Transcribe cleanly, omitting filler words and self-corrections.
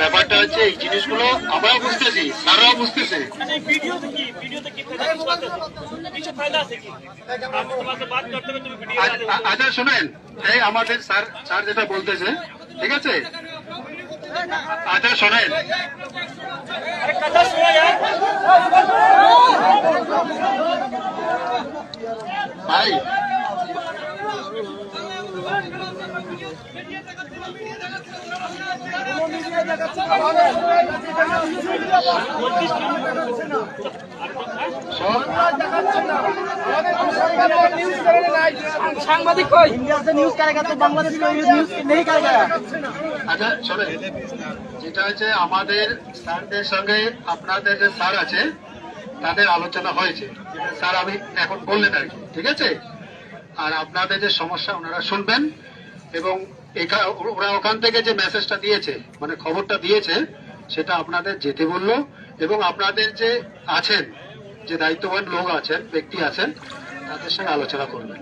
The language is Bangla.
ব্যাপারটা হচ্ছে এই জিনিসগুলো আমরাও বুঝতেছি, স্যাররাও বুঝতেছে। আচ্ছা শোনেন, এই আমাদের স্যার স্যার যেটা বলতেছে, ঠিক আছে? আচ্ছা শোনেন, ভাই সাংবাদিক কই ইন্ডিয়াতে নিউজ কারেগা তো বাংলাদেশ নিউজ নেই কারেগা। আচ্ছা শোনেন, যেটা হচ্ছে আমাদের স্যারদের সঙ্গে আপনাদের যে স্যার আছে তাদের আলোচনা হয়েছে, স্যার আমি এখন বললেন আর কি, ঠিক আছে? আর আপনাদের যে সমস্যা ওনারা শুনবেন এবং ওরা ওখান থেকে যে মেসেজটা দিয়েছে, মানে খবরটা দিয়েছে, সেটা আপনাদের যেতে বললো এবং আপনাদের যে আছেন, যে দায়িত্ববান লোক আছেন, ব্যক্তি আছেন, তাদের সঙ্গে আলোচনা করবেন।